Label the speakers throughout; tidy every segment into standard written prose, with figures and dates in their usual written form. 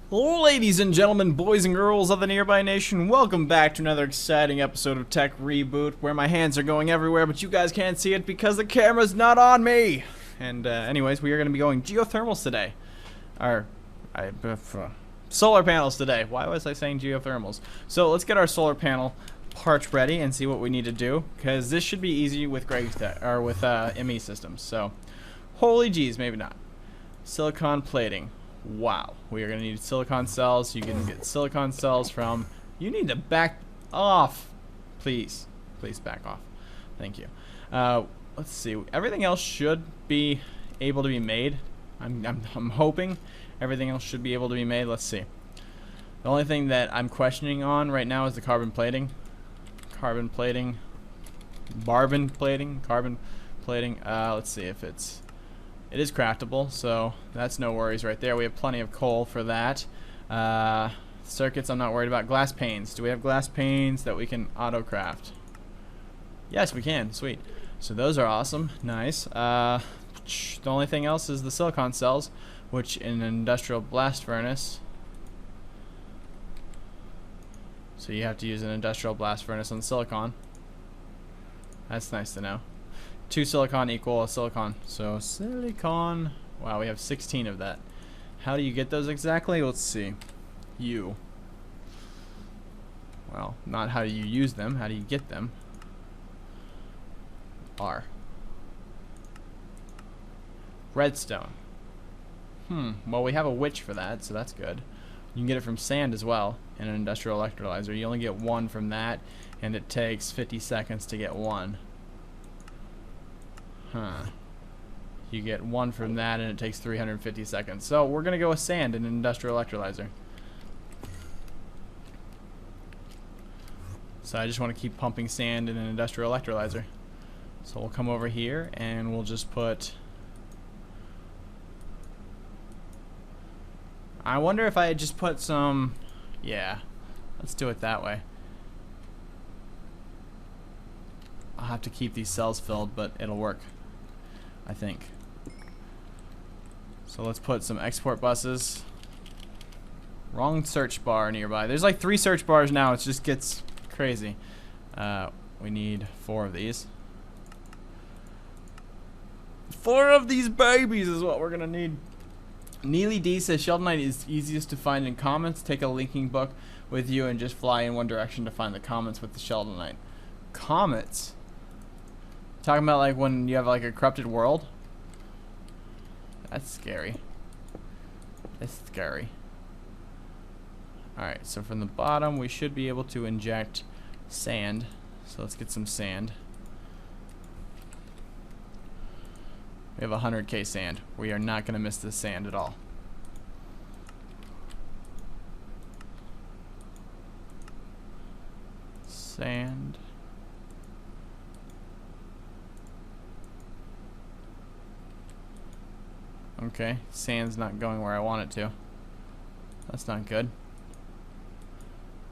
Speaker 1: Ladies and gentlemen, boys and girls of the Nearby Nation, welcome back to another exciting episode of Tech Reboot, where my hands are going everywhere, but you guys can't see it because the camera's not on me. And anyways, we are going to be going geothermals today. Solar panels today. Why was I saying geothermals? So let's get our solar panel parts ready and see what we need to do, because this should be easy with ME systems. So, holy jeez, maybe not. Silicon plating. Wow, we are going to need silicon cells. You can get silicon cells from... You need to back off. Please. Please back off. Thank you. Let's see. Everything else should be able to be made. I'm hoping everything else should be able to be made. Let's see. The only thing that I'm questioning on right now is the carbon plating. Carbon plating. Barbon plating. Carbon plating. Let's see if it's... It is craftable, so that's no worries right there. We have plenty of coal for that. Circuits I'm not worried about. Glass panes. Do we have glass panes that we can auto-craft? Yes, we can. Sweet. So those are awesome. Nice. The only thing else is the silicon cells, which in an industrial blast furnace... So you have to use an industrial blast furnace on silicon. That's nice to know. 2 silicon equal a silicon. So silicon. Wow, we have 16 of that. How do you get those exactly? Let's see. Well, not how do you use them. How do you get them? R. Redstone. Well, we have a witch for that, so that's good. You can get it from sand as well in an industrial electrolyzer. You only get 1 from that, and it takes 50 seconds to get 1. You get 1 from that and it takes 350 seconds. So we're going to go with sand in an industrial electrolyzer. So I just want to keep pumping sand in an industrial electrolyzer. So we'll come over here and we'll just put... I wonder if I had just put some... Yeah, let's do it that way. I'll have to keep these cells filled, but it'll work, I think. So let's put some export buses. Wrong search bar nearby. There's like 3 search bars now. It just gets crazy. We need 4 of these. 4 of these babies is what we're gonna need. Neely D says Sheldonite is easiest to find in comments. Take a linking book with you and just fly in one direction to find the comments with the Sheldonite. Comets? Talking about like when you have like a corrupted world? That's scary. That's scary. Alright, so from the bottom we should be able to inject sand. So let's get some sand. We have 100k sand. We are not going to miss this sand at all. Sand. Okay, sand's not going where I want it to. That's not good.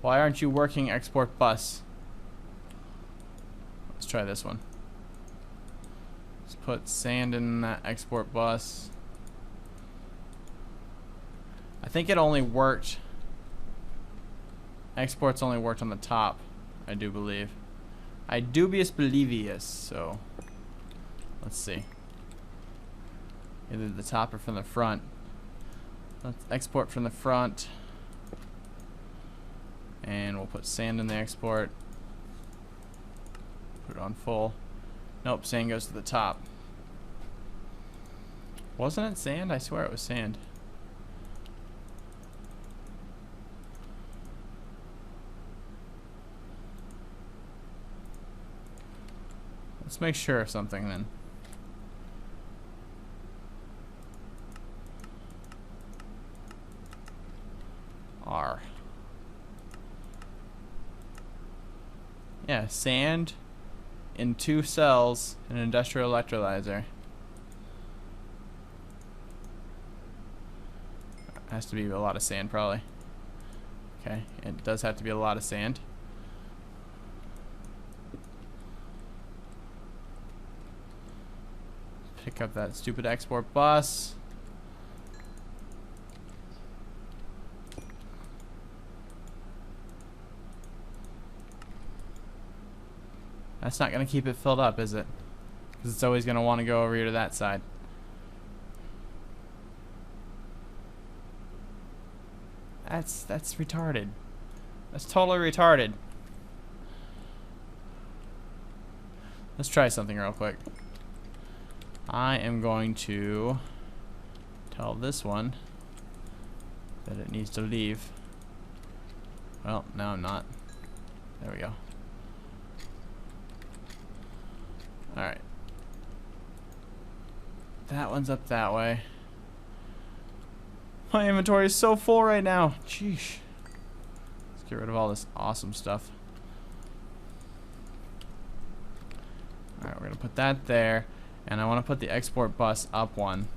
Speaker 1: Why aren't you working export bus? Let's try this one. Let's put sand in that export bus. I think it only worked. Exports only worked on the top, I do believe. I dubious believious, so let's see. Either the top or from the front. Let's export from the front. And we'll put sand in the export. Put it on full. Nope, sand goes to the top. Wasn't it sand? I swear it was sand. Let's make sure of something then. R. Yeah, sand in 2 cells in an industrial electrolyzer. Has to be a lot of sand probably. Okay, it does have to be a lot of sand. Pick up that stupid export bus. That's not going to keep it filled up, is it? Because it's always going to want to go over here to that side. That's retarded. That's totally retarded. Let's try something real quick. I am going to tell this one that it needs to leave. Well, no, I'm not. There we go. Alright. That one's up that way. My inventory is so full right now. Sheesh. Let's get rid of all this awesome stuff. Alright, we're going to put that there. And I want to put the export bus up one.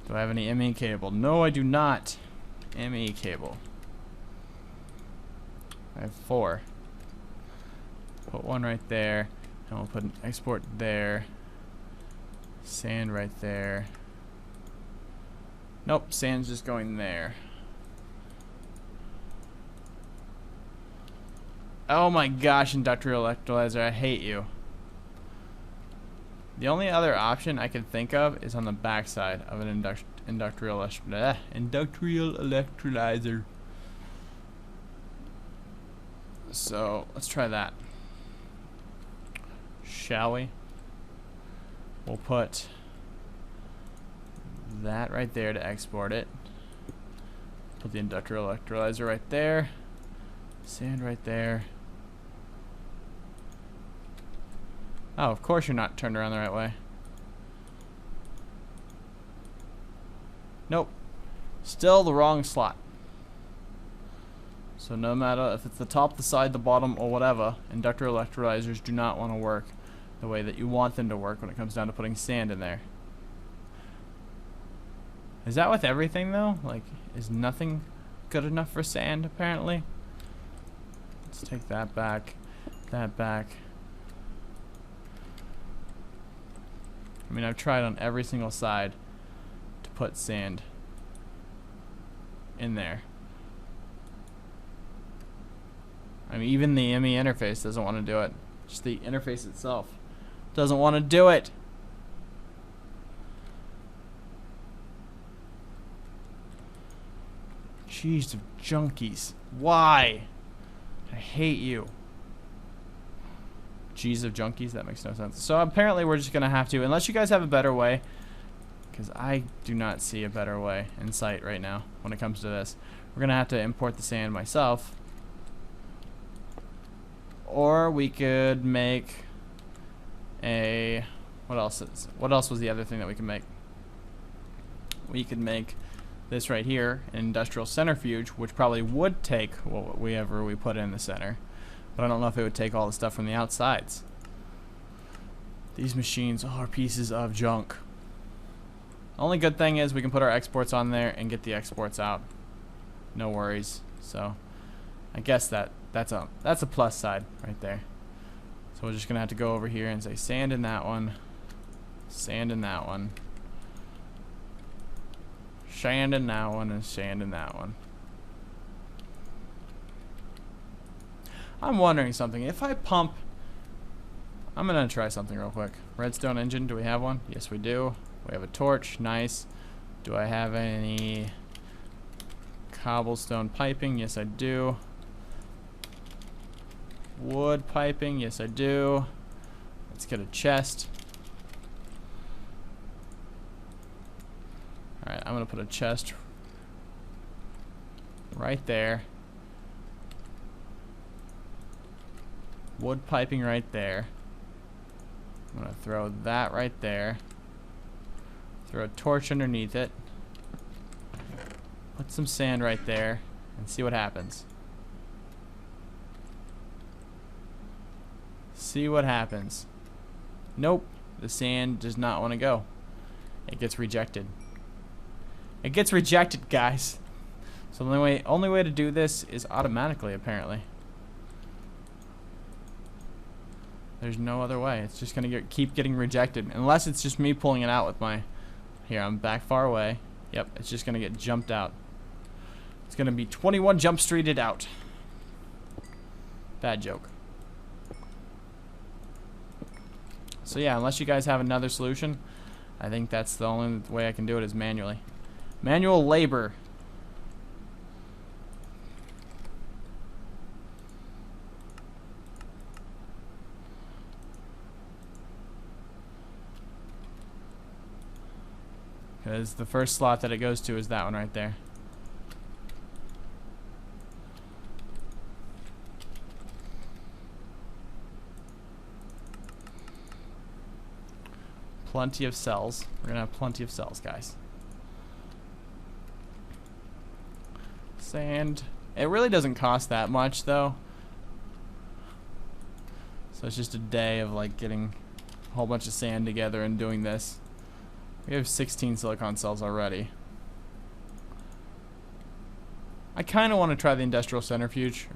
Speaker 1: Do I have any ME cable? No, I do not. ME cable. I have 4. Put one right there. And we'll put an export there. Sand right there. Nope, sand's just going there. Oh my gosh, industrial electrolyzer, I hate you. The only other option I could think of is on the backside of an industrial electrolyzer. So let's try that. Shall we? We'll put that right there to export it. Put the industrial electrolyzer right there. Sand right there. Oh, of course you're not turned around the right way. Nope. Still the wrong slot. So no matter if it's the top, the side, the bottom, or whatever, industrial electrolyzers do not want to work the way that you want them to work when it comes down to putting sand in there. Is that with everything though? Like, is nothing good enough for sand apparently? Let's take that back. That back. I mean, I've tried on every single side to put sand in there. I mean, even the ME interface doesn't want to do it. Just the interface itself doesn't want to do it. Jeez of junkies. Why? I hate you. G's of junkies? That makes no sense. So apparently we're just going to have to, unless you guys have a better way, because I do not see a better way in sight right now when it comes to this. We're going to have to import the sand myself. Or we could make a... What else was the other thing that we could make? We could make this right here, an industrial centrifuge, which probably would take whatever we put in the center. But I don't know if it would take all the stuff from the outsides. These machines are pieces of junk. Only good thing is we can put our exports on there and get the exports out. No worries. So I guess that's a plus side right there. So we're just gonna have to go over here and say sand in that one, sand in that one, sand in that one, and sand in that one. I'm wondering something. If I pump, I'm gonna try something real quick. Redstone engine, do we have one? Yes, we do. We have a torch, nice. Do I have any cobblestone piping? Yes, I do. Wood piping? Yes, I do. Let's get a chest. Alright, I'm gonna put a chest right there. Wood piping right there. I'm gonna throw that right there. Throw a torch underneath it. Put some sand right there and see what happens. See what happens. Nope, the sand does not want to go. It gets rejected. It gets rejected, guys. So the only way to do this is automatically, apparently. There's no other way. It's just gonna keep getting rejected, unless it's just me pulling it out with my. Here, I'm back far away. Yep, it's just gonna get jumped out. It's gonna be 21 jump streeted out. Bad joke. So yeah, unless you guys have another solution, I think that's the only way I can do it is manually. Manual labor. Because the first slot that it goes to is that one right there. Plenty of cells. We're gonna have plenty of cells, guys. Sand. It really doesn't cost that much though. So it's just a day of like getting a whole bunch of sand together and doing this. We have 16 silicon cells already. I kind of want to try the industrial centrifuge.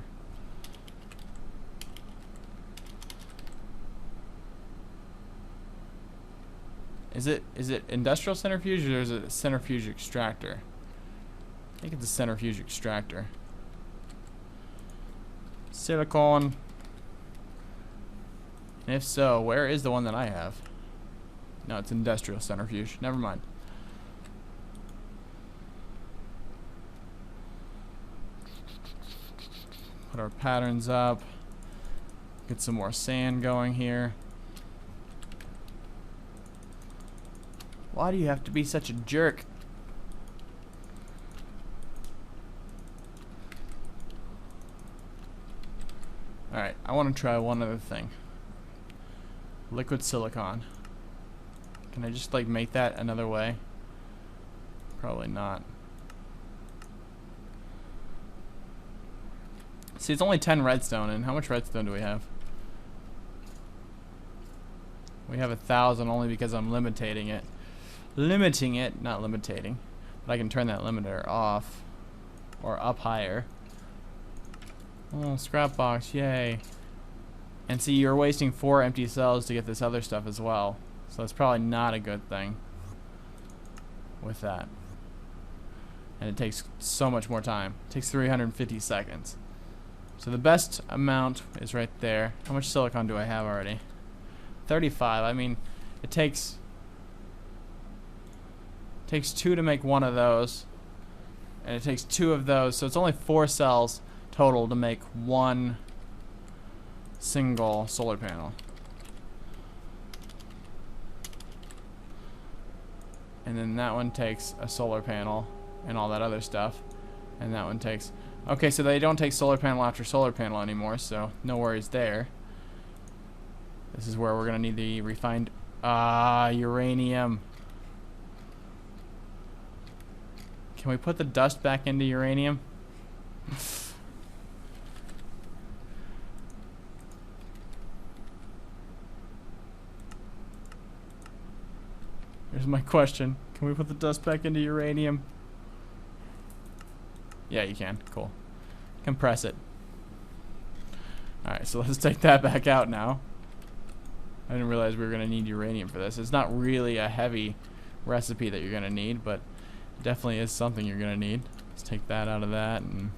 Speaker 1: Is it industrial centrifuge or is it a centrifuge extractor? I think it's a centrifuge extractor. Silicon. And if so, where is the one that I have? No, it's industrial centrifuge. Never mind. Put our patterns up. Get some more sand going here. Why do you have to be such a jerk? Alright, I want to try one other thing. Liquid silicon. Can I just like make that another way? Probably not. See, it's only 10 redstone, and how much redstone do we have? We have 1,000 only because I'm limiting it. Limiting it, not limitating. But I can turn that limiter off. Or up higher. Oh, scrap box, yay. And see, you're wasting 4 empty cells to get this other stuff as well. So it's probably not a good thing with that. And it takes so much more time. It takes 350 seconds. So the best amount is right there. How much silicon do I have already? 35. I mean, it takes 2 to make one of those. And it takes 2 of those. So it's only 4 cells total to make one single solar panel. And then that one takes a solar panel and all that other stuff. And that one takes... Okay, so they don't take solar panel after solar panel anymore, so no worries there. This is where we're going to need the refined... uranium. Can we put the dust back into uranium? Here's my question. Can we put the dust back into uranium? Yeah, you can. Cool. Compress it. Alright, so let's take that back out now. I didn't realize we were going to need uranium for this. It's not really a heavy recipe that you're going to need, but it definitely is something you're going to need. Let's take that out of that and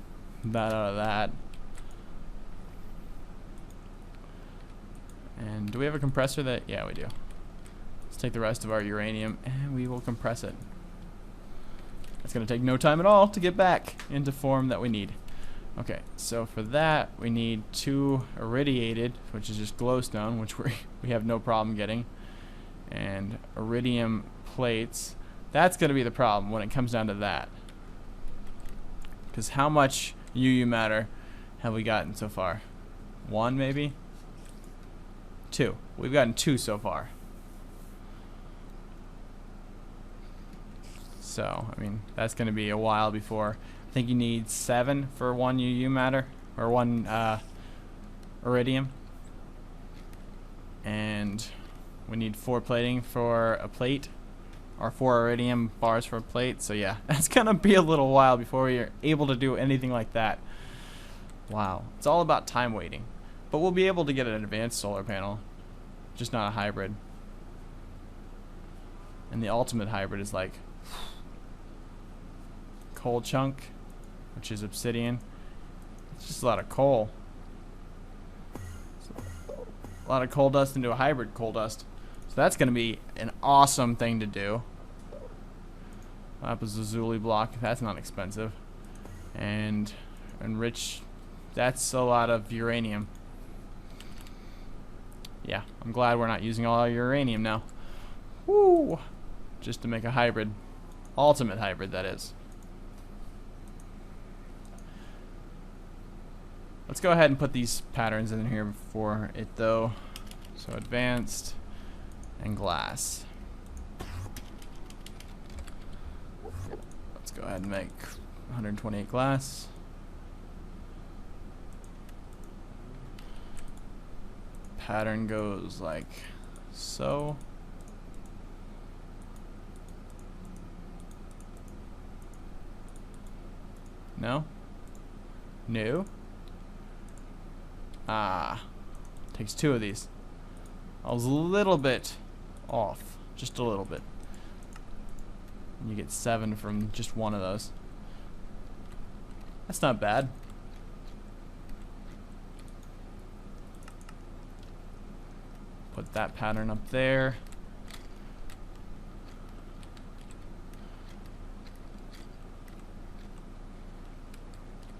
Speaker 1: that out of that. And do we have a compressor that... Yeah, we do. Let's take the rest of our uranium and we will compress it. It's going to take no time at all to get back into form that we need. Okay, so for that we need 2 irradiated, which is just glowstone, which we have no problem getting, and iridium plates. That's going to be the problem when it comes down to that. Because how much UU matter have we gotten so far? 1 maybe? 2. We've gotten 2 so far. So, I mean, that's going to be a while before. I think you need 7 for 1 UU matter, or 1 iridium. And we need 4 plating for a plate, or 4 iridium bars for a plate. So yeah, that's going to be a little while before we're able to do anything like that. Wow. It's all about time waiting. But we'll be able to get an advanced solar panel, just not a hybrid. And the ultimate hybrid is like coal chunk, which is obsidian. It's just a lot of coal. lot of coal dust into a hybrid coal dust. So that's going to be an awesome thing to do. Lapis lazuli block, that's not expensive. And enrich, that's a lot of uranium. Yeah, I'm glad we're not using all our uranium now. Woo! Just to make a hybrid. Ultimate hybrid, that is. Let's go ahead and put these patterns in here for it, though. So advanced and glass. Let's go ahead and make 128 glass. Pattern goes like so. No? No? Ah. Takes 2 of these. I was a little bit off. Just a little bit. You get 7 from just 1 of those. That's not bad. Put that pattern up there.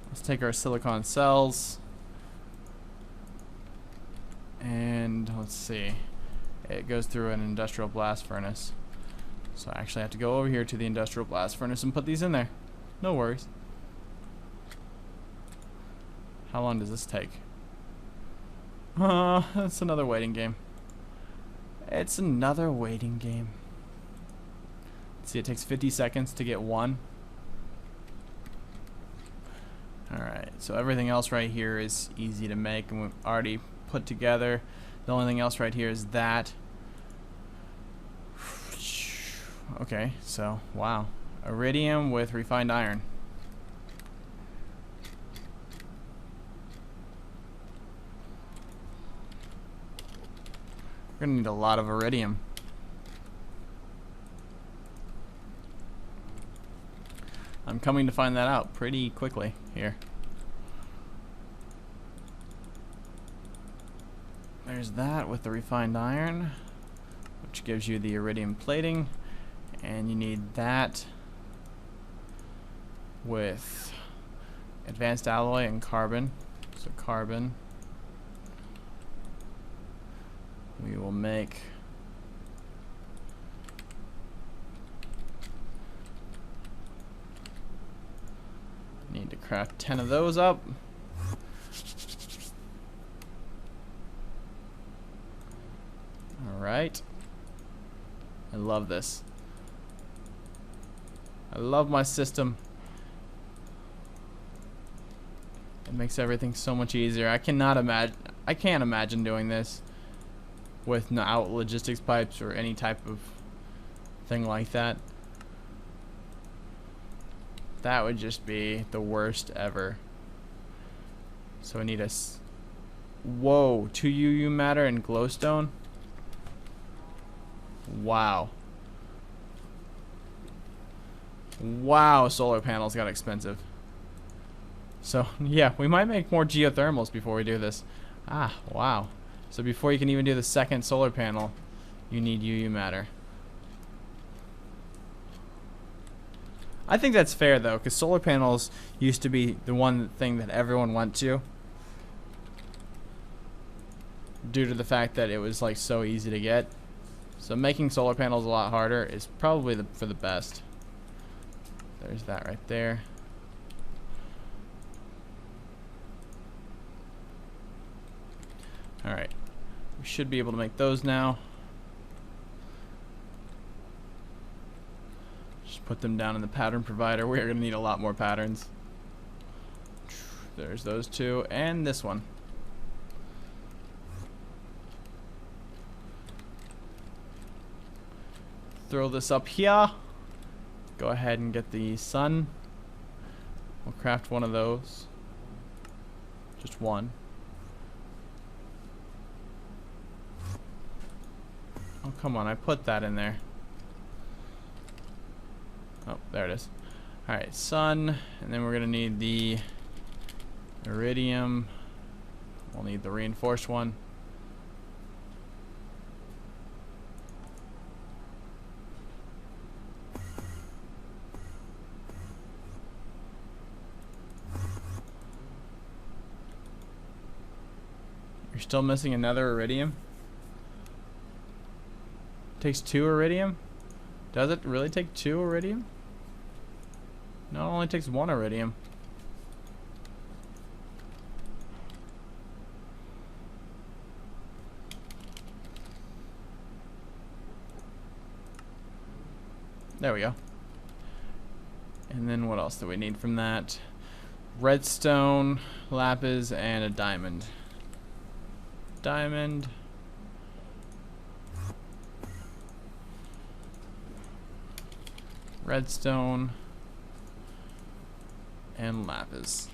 Speaker 1: Let's take our silicon cells. And let's see. It goes through an industrial blast furnace. So I actually have to go over here to the industrial blast furnace and put these in there. No worries. How long does this take? It's another waiting game. It's another waiting game. Let's see, it takes 50 seconds to get 1. Alright, so everything else right here is easy to make and we've already put together. The only thing else right here is that. Okay, so, wow. Iridium with refined iron. We're gonna need a lot of iridium. I'm coming to find that out pretty quickly here. There's that with the refined iron, which gives you the iridium plating, and you need that with advanced alloy and carbon. So carbon. We will make need to craft 10 of those up. Alright. I love this. I love my system. It makes everything so much easier. I can't imagine doing this without logistics pipes or any type of thing like that. That would just be the worst ever. So I need whoa, 2 UU matter and glowstone. Wow. Wow, solar panels got expensive. So yeah, we might make more geothermals before we do this. Ah, wow. So before you can even do the second solar panel, you need UU matter. I think that's fair though, because solar panels used to be the one thing that everyone went to, due to the fact that it was like so easy to get. So making solar panels a lot harder is probably for the best. There's that right there. Alright. We should be able to make those now. Just put them down in the pattern provider. We are going to need a lot more patterns. There's those 2 and this one. Throw this up here. Go ahead and get the sun. We'll craft one of those. Just one. Oh, come on, I put that in there. Oh, there it is. Alright, sun, and then we're going to need the iridium. We'll need the reinforced one. You're still missing another iridium? Takes 2 iridium? Does it really take 2 iridium? No, it only takes 1 iridium. There we go. And then what else do we need from that? Redstone, lapis, and a diamond. Diamond. Redstone. And lapis.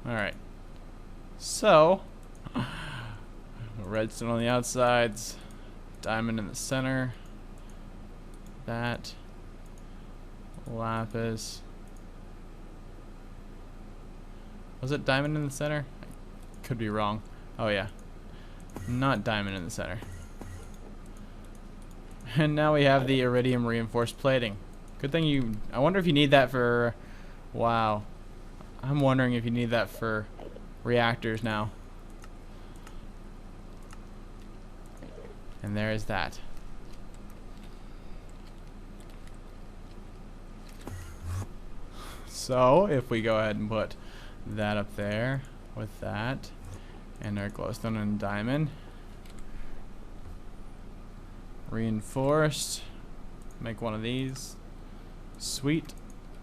Speaker 1: Alright. So, redstone on the outsides, diamond in the center, that, lapis. Was it diamond in the center? I could be wrong. Oh yeah, not diamond in the center. And now we have the iridium reinforced plating. Good thing you, I wonder if you need that for, wow. I'm wondering if you need that for reactors now. And there is that. So, if we go ahead and put that up there with that, and our glowstone and diamond, reinforced, make one of these. Sweet.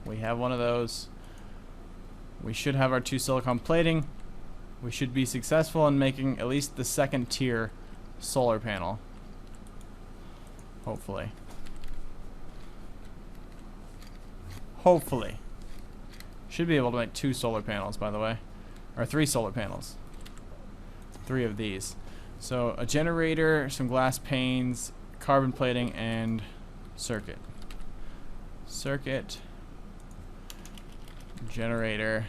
Speaker 1: We have one of those. We should have our 2 silicon plating. We should be successful in making at least the 2nd tier solar panel. Hopefully. Hopefully. Should be able to make 2 solar panels, by the way. Or 3 solar panels. 3 of these. So, a generator, some glass panes, carbon plating, and circuit. Circuit. Generator.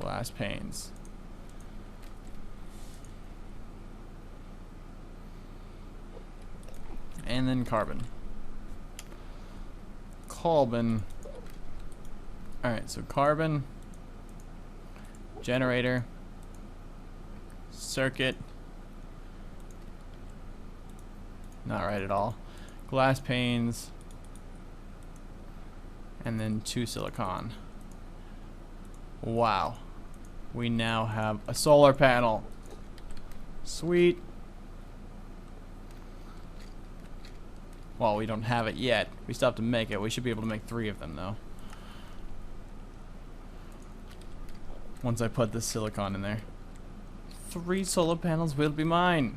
Speaker 1: Glass panes. And then carbon. Carbon. Alright, so carbon, generator, circuit, not right at all, glass panes, and then 2 silicon. Wow. We now have a solar panel. Sweet. Well, we don't have it yet. We still have to make it. We should be able to make 3 of them, though. Once I put this silicon in there. 3 solar panels will be mine.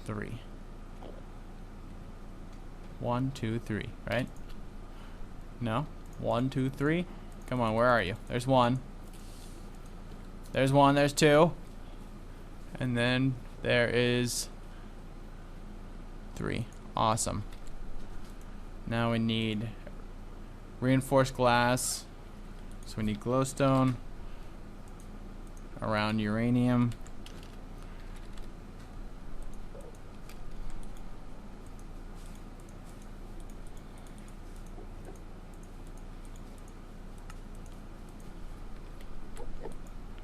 Speaker 1: Three. 1, 2, 3, right? No? 1, 2, 3. Come on, where are you? There's 1. There's 1, there's 2. And then there is 3. Awesome. Now we need reinforced glass. So we need glowstone around uranium.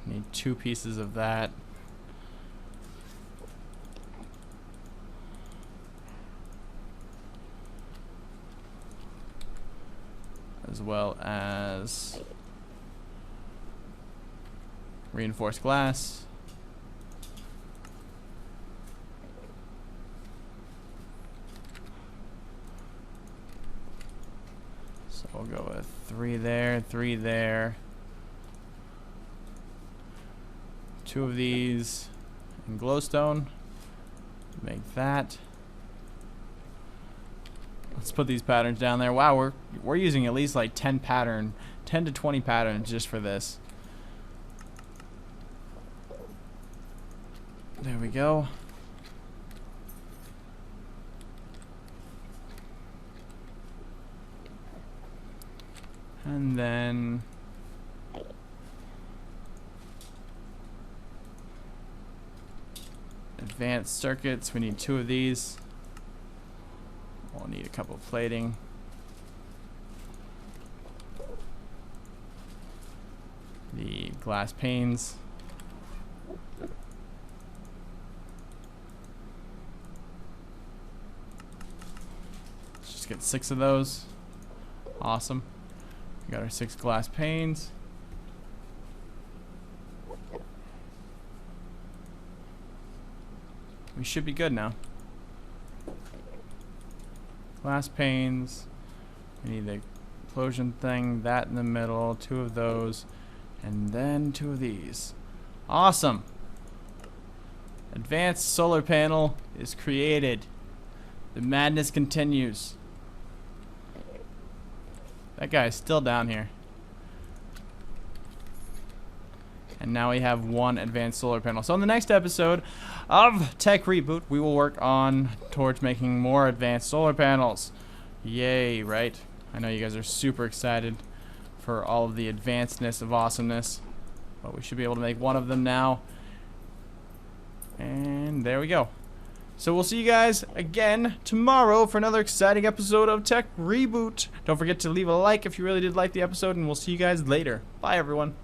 Speaker 1: Need 2 pieces of that. As well as reinforced glass. So we'll go with 3 there, 3 there. 2 of these and glowstone. Make that. Let's put these patterns down there. Wow, we're using at least like 10 to 20 patterns just for this. There we go. And then advanced circuits. We need 2 of these. We'll need a couple of plating. The glass panes. Let's just get 6 of those. Awesome. We got our 6 glass panes. We should be good now. Glass panes. We need the explosion thing, that in the middle, 2 of those, and then 2 of these. Awesome. Advanced solar panel is created. The madness continues. That guy is still down here. And now we have 1 advanced solar panel. So in the next episode of Tech Reboot, we will work on towards making more advanced solar panels. Yay, right? I know you guys are super excited for all of the advancedness of awesomeness. But we should be able to make 1 of them now. And there we go. So we'll see you guys again tomorrow for another exciting episode of Tech Reboot. Don't forget to leave a like if you really did like the episode, and we'll see you guys later. Bye, everyone.